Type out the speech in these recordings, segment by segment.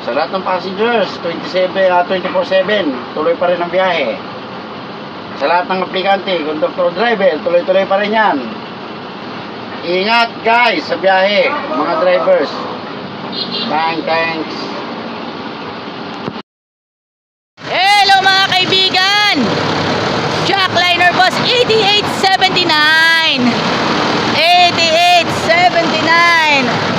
Sa lahat ng passengers, 24/7, tuloy pa rin ang biyahe. Sa lahat ng aplikante, conductor, driver, tuloy-tuloy pa rin yan. Ingat guys sa biyahe, mga drivers. Thanks. Hello mga kaibigan! Jackliner Bus 8879! 8879!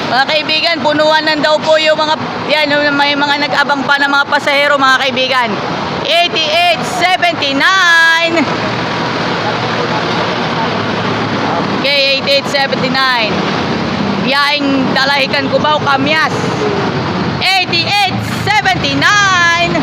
Mga kaibigan, punuan na daw po yung mga, yan, may mga nag-abang pa ng mga pasahero mga kaibigan. 8879! Okay, 8879. Biyaheng Dalahican, Cubao, Kamyas. 8879.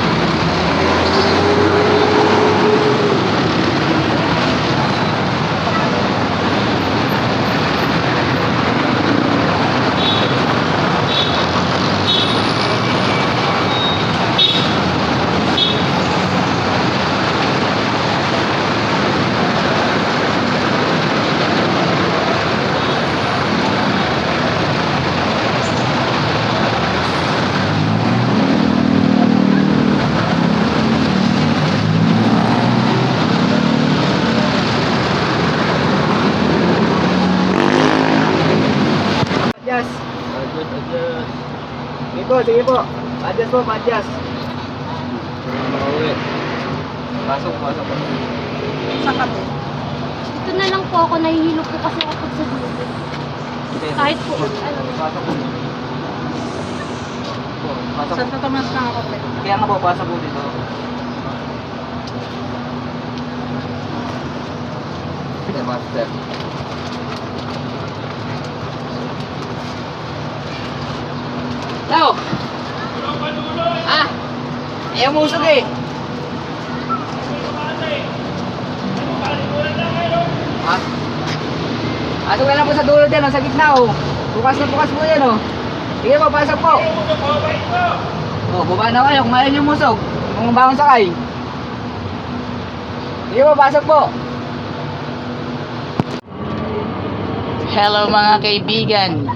Sige po. Adjust po, adjust. Pasok. Saan ka po? Dito na lang po ako, nahihilo po kasi ako pag sa dulo. Kahit po, ano. Pasok po. Saan tatamas na ako? Kaya nga po, pasok po dito. Sige, master. Tao! Ah! Ayaw mo usog eh! Ha? Pasok na lang po sa dulo dyan, sa gitna oh. Bukas na bukas po yan oh. Sige po, pasok po. Oh, baba na kayo, kumain yung musog. Kung bangon sakay. Sige po, pasok po. Hello mga kaibigan.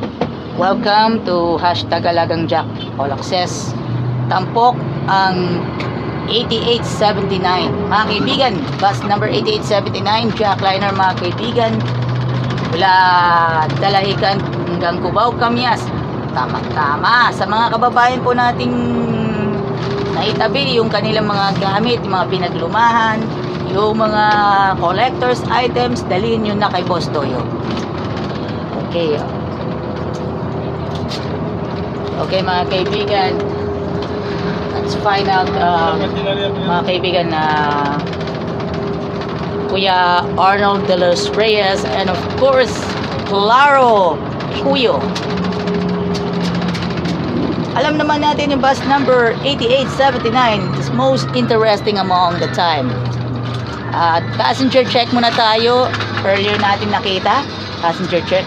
Welcome to #Alagang Jack. All access. Tampok ang 8879. Mga kaibigan, bus number 8879, Jackliner mga kaibigan. Mula Dalahican hanggang Cubao, Kamyas. Tama. Sa mga kababayan po nating naitabi yung kanilang mga gamit, yung mga pinaglumahan, yung mga collectors items, dalhin nyo na kay Boss Toyo. Okay mga kaibigan, let's find out mga kaibigan na Kuya Arnold de los Reyes and of course Claro Cuyo. Alam naman natin yung bus number 8879 is most interesting among the time. At passenger check muna tayo. Earlier natin nakita passenger check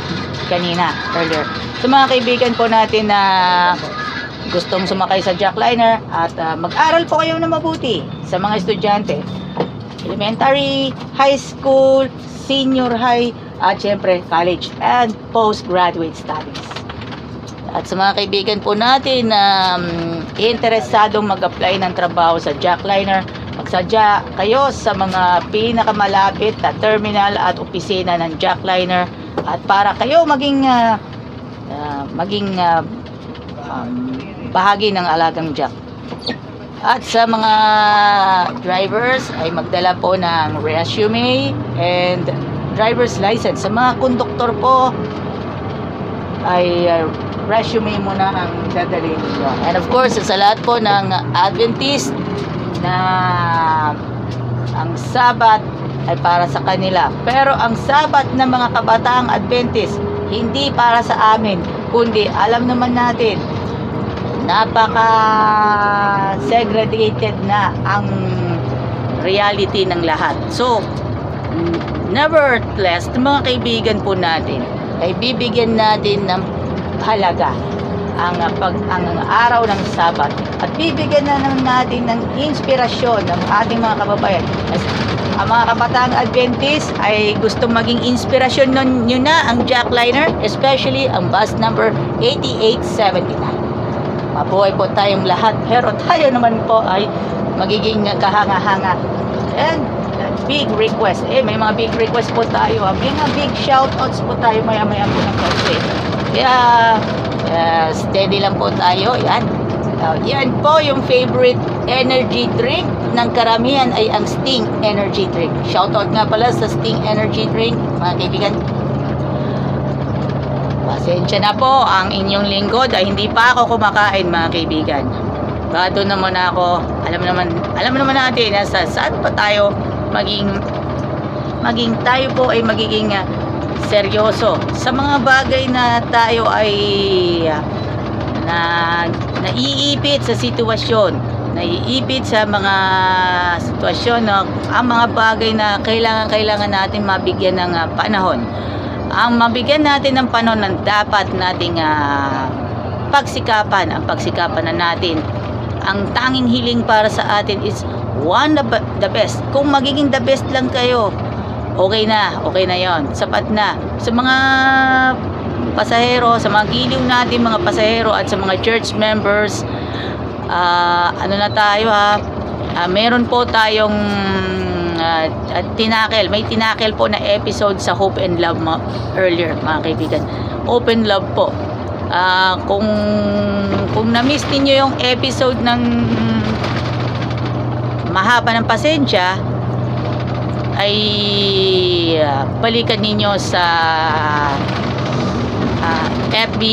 kanina earlier. Sa mga kaibigan po natin na gustong sumakay sa Jackliner at mag-aral po kayo na mabuti sa mga estudyante. Elementary, high school, senior high, at syempre college and postgraduate studies. At sa mga kaibigan po natin na interesadong mag-apply ng trabaho sa Jackliner, magsadya kayo sa mga pinakamalapit na terminal at opisina ng Jackliner at para kayo maging bahagi ng Alagang Jack. At sa mga drivers ay magdala po ng resume and driver's license. Sa mga konduktor po ay resume muna ang dadalhin nyo. And of course, sa lahat po ng Adventist na ang Sabat ay para sa kanila. Pero ang Sabat ng mga kabataang Adventist hindi para sa amin, kundi alam naman natin napaka segregated na ang reality ng lahat. So nevertheless, mga kaibigan po natin ay bibigyan natin ng halaga ang araw ng Sabat at bibigyan na natin ng inspirasyon ng ating mga kababayan. Ang mga kabataang Adventist ay gusto maging inspirasyon nyo na ang Jackliner, especially ang bus number 8879. Mabuhay po tayong lahat. Pero tayo naman po ay magiging kahanga-hanga. And big request. May mga big request po tayo. May mga big shoutouts po tayo maya-maya po ng kasi. Kaya steady lang po tayo. Yan. Yan po yung favorite energy drink ng karamihan ay ang Sting Energy Drink. Shoutout nga pala sa Sting Energy Drink, mga kaibigan. Pasensya na po, ang inyong lingkod ay hindi pa ako kumakain, mga kaibigan. Bato naman ako. Alam naman natin na saan pa tayo maging tayo po ay magiging seryoso sa mga bagay na tayo ay naiipit sa sitwasyon, naiipit sa mga sitwasyon, no? Ang mga bagay na kailangan natin mabigyan ng panahon. Ang mabigyan natin ng panahon ng dapat nating pagsikapan, ang pagsikapan na natin. Ang tanging hiling para sa atin is one of the best. Kung magiging the best lang kayo, okay na yon, sapat na. Sa mga pasahero, sa mga giliw natin mga pasahero at sa mga church members, ano na tayo meron po tayong may tinakel po na episode sa Hope and Love earlier, mga kaibigan. Open Love po. Kung na-miss ninyo yung episode ng Mahaba ng Pasensya, ay balikan ninyo sa FB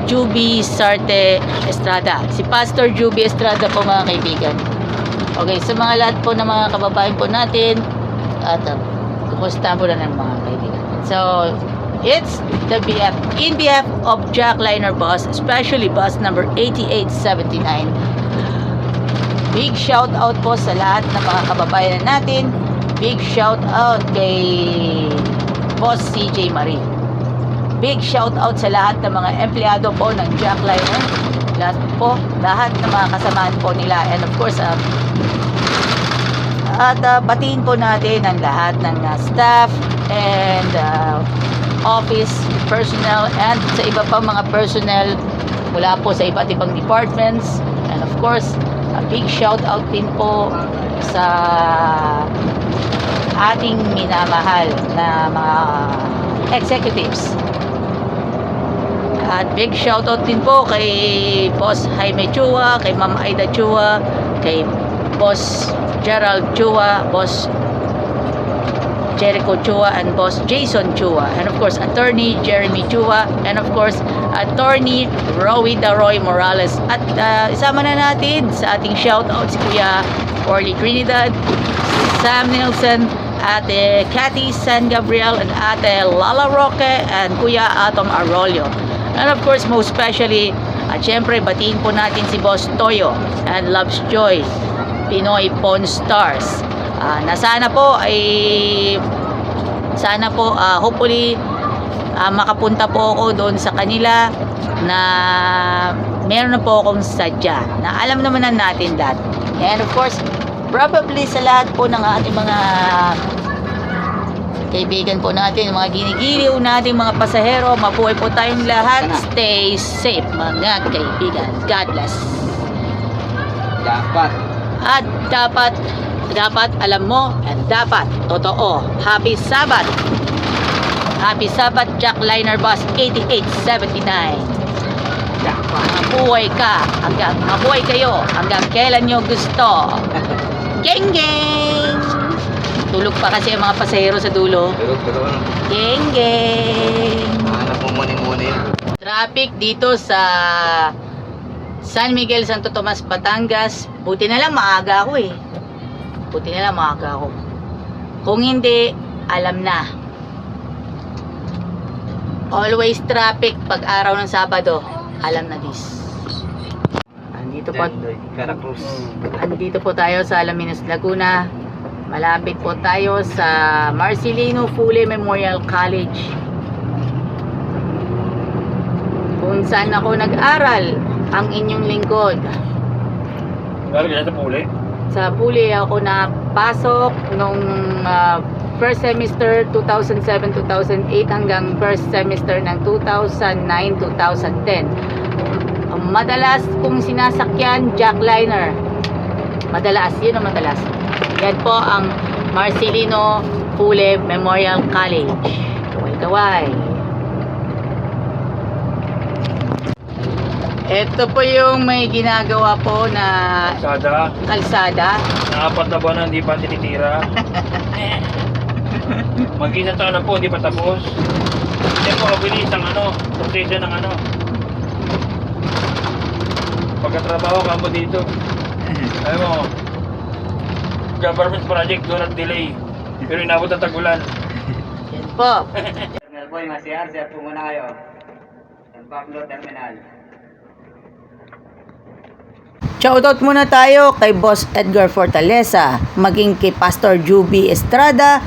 Juby Sarte Estrada. Si Pastor Juby Estrada po, mga kaibigan. Okay, sa mga lahat po ng mga kababayan po natin, at kumusta po na ng mga kaibigan. So, it's the BF, in behalf of Jack Liner Bus, especially bus number 8879. Big shout out po sa lahat ng mga kababayan natin. Big shout out kay Boss CJ Marie. Big shout out sa lahat ng mga empleyado po ng Jack Liner. Lahat ng mga kasamaan po nila. And of course, batiin po natin ang lahat ng staff and office personnel and sa iba pa mga personnel mula po sa iba't ibang departments. And of course, a big shout out din po sa ating minamahal na mga executives. At big shoutout din po kay Boss Jaime Chua, kay Ma'am Aida Chua, kay Boss Gerald Chua, Boss Jericho Chua, and Boss Jason Chua, and of course Attorney Jeremy Chua, and of course Attorney Rowie Daroy Morales. At isama na natin sa ating shoutout si Kuya Orly Trinidad, Sam Nielsen, Ate Cathy San Gabriel, and Ate Lala Roque, and Kuya Atom Arroyo. And of course, most especially, at syempre, batiin po natin si Boss Toyo and Love's Joy, Pinoy Pawn Stars. Sana po, hopefully, makapunta po ako doon sa kanila na meron na po akong sadya na alam naman na natin lahat. And of course, probably sa lahat po ng ating mga kaibigan po natin, mga ginigiliw natin mga pasahero, mabuhay po tayong lahat. Stay safe, mga kaibigan. God bless. At dapat alam mo, and dapat totoo. Happy Sabbath. Happy Sabbath, Jack Liner Bus 8879. Mabuhay kayo hanggang kailan nyo gusto. Geng geng. Tulog pa kasi ang mga pasahero sa dulo. Geng geng. Traffic dito sa San Miguel, Santo Tomas, Batangas. Buti na lang maaga ako. Kung hindi, alam na. Always traffic pag araw ng Sabado. Alam na this. Andito po tayo sa Alaminos, Laguna. Malapit po tayo sa Marcelino Fule Memorial College, kung saan ako nag-aral, ang inyong lingkod. Sa Fule ako napasok nung first semester 2007-2008 hanggang first semester ng 2009-2010. madalas kung sinasakyan, jackliner. Madalas, yun ang madalas. Yan po ang Marcelino Hule Memorial College. Kaway-kaway. Ito po yung may ginagawa po na Sada, kalsada. na 4 na buwan na hindi pa tinitira. Mag-isa taon na po, hindi pa tapos. Hindi po kabilis ang proseso ng pagkatrabaho ka mo dito. Alam mo, government project, do not delay. Pero inabot ang tagulan. Yan po. Terminal boy, masiyar, sir po muna kayo. Backload terminal. Shoutout muna tayo kay Boss Edgar Fortaleza, maging kay Pastor Juby Estrada,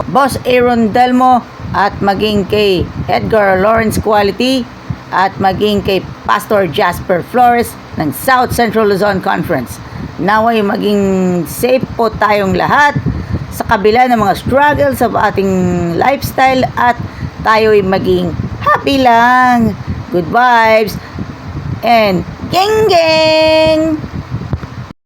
Boss Aaron Delmo, at maging kay Edgar Lawrence Quality, at maging kay Pastor Jasper Flores ng South Central Luzon Conference. Naway maging safe po tayong lahat sa kabila ng mga struggles sa ating lifestyle at tayo'y maging happy lang. Good vibes and gang gang!